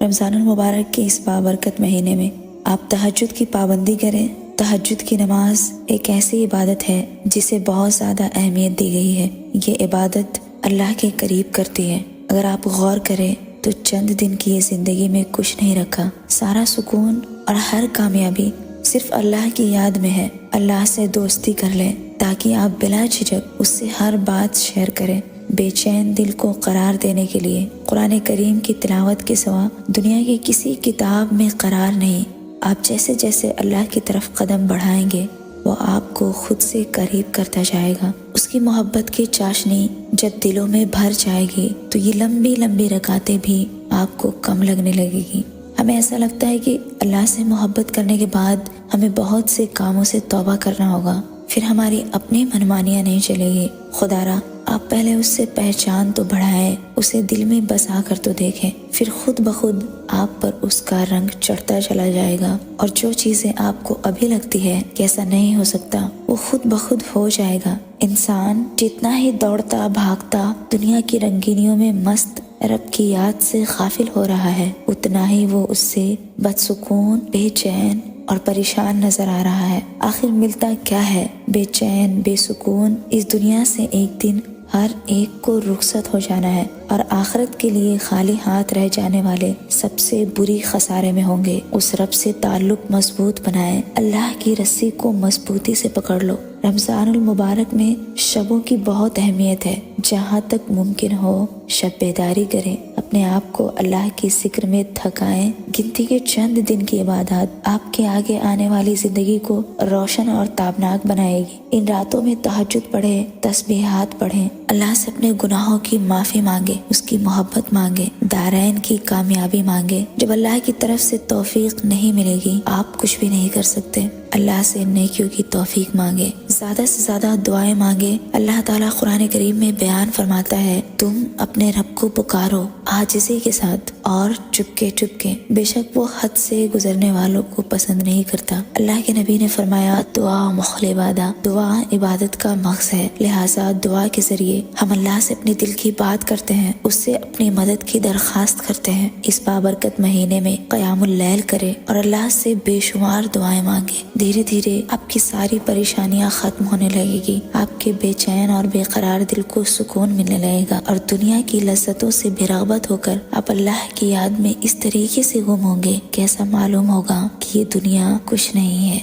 رمضان المبارک کے اس بابرکت مہینے میں آپ تہجد کی پابندی کریں۔ تہجد کی نماز ایک ایسی عبادت ہے جسے بہت زیادہ اہمیت دی گئی ہے۔ یہ عبادت اللہ کے قریب کرتی ہے۔ اگر آپ غور کریں تو چند دن کی یہ زندگی میں کچھ نہیں رکھا، سارا سکون اور ہر کامیابی صرف اللہ کی یاد میں ہے۔ اللہ سے دوستی کر لیں تاکہ آپ بلا جھجک اس سے ہر بات شیئر کریں۔ بے چین دل کو قرار دینے کے لیے قرآن کریم کی تلاوت کے سوا دنیا کی کسی کتاب میں قرار نہیں۔ آپ جیسے جیسے اللہ کی طرف قدم بڑھائیں گے وہ آپ کو خود سے قریب کرتا جائے گا۔ اس کی محبت کی چاشنی جب دلوں میں بھر جائے گی تو یہ لمبی لمبی رکعتیں بھی آپ کو کم لگنے لگے گی۔ ہمیں ایسا لگتا ہے کہ اللہ سے محبت کرنے کے بعد ہمیں بہت سے کاموں سے توبہ کرنا ہوگا، پھر ہماری اپنی منمانیاں نہیں چلے گی۔ خدا را آپ پہلے اس سے پہچان تو بڑھائیں، اسے دل میں بسا کر تو دیکھیں، پھر خود بخود آپ پر اس کا رنگ چڑھتا چلا جائے گا، اور جو چیزیں آپ کو ابھی لگتی ہے کہ ایسا نہیں ہو سکتا وہ خود بخود ہو جائے گا۔ انسان جتنا ہی دوڑتا بھاگتا دنیا کی رنگینیوں میں مست رب کی یاد سے غافل ہو رہا ہے، اتنا ہی وہ اس سے بدسکون، بے چین اور پریشان نظر آ رہا ہے۔ آخر ملتا کیا ہے؟ بے چین، بے سکون۔ اس دنیا سے ایک دن ہر ایک کو رخصت ہو جانا ہے، اور آخرت کے لیے خالی ہاتھ رہ جانے والے سب سے بری خسارے میں ہوں گے۔ اس رب سے تعلق مضبوط بنائیں، اللہ کی رسی کو مضبوطی سے پکڑ لو۔ رمضان المبارک میں شبوں کی بہت اہمیت ہے، جہاں تک ممکن ہو شب بیداری کریں، اپنے آپ کو اللہ کی ذکر میں تھکائیں۔ گنتی کے چند دن کی عبادات آپ کے آگے آنے والی زندگی کو روشن اور تابناک بنائے گی۔ ان راتوں میں تہجد پڑھیں، تسبیحات پڑھیں، اللہ سے اپنے گناہوں کی معافی مانگے، اس کی محبت مانگے، دارین کی کامیابی مانگے۔ جب اللہ کی طرف سے توفیق نہیں ملے گی آپ کچھ بھی نہیں کر سکتے۔ اللہ سے نیکیوں کی توفیق مانگے، زیادہ سے زیادہ دعائیں مانگے۔ اللہ تعالیٰ قرآن کریم میں بیان فرماتا ہے، تم اپنے رب کو پکارو عاجزی کے ساتھ اور چپکے چپکے، بے شک وہ حد سے گزرنے والوں کو پسند نہیں کرتا۔ اللہ کے نبی نے فرمایا، دعا مخل عبادہ، دعا عبادت کا مغز ہے، لہٰذا دعا کے ذریعے ہم اللہ سے اپنے دل کی بات کرتے ہیں، اس سے اپنی مدد کی درخواست کرتے ہیں۔ اس بابرکت مہینے میں قیام اللیل کرے اور اللہ سے بے شمار دعائیں مانگے۔ دھیرے دھیرے آپ کی ساری پریشانیاں ختم ہونے لگے گی، آپ کے بے چین اور بے قرار دل کو سکون ملنے لگے گا، اور دنیا کی لذتوں سے بے رغبت ہو کر آپ اللہ کی یاد میں اس طریقے سے گم ہوں گے کہ ایسا معلوم ہوگا کہ یہ دنیا کچھ نہیں ہے۔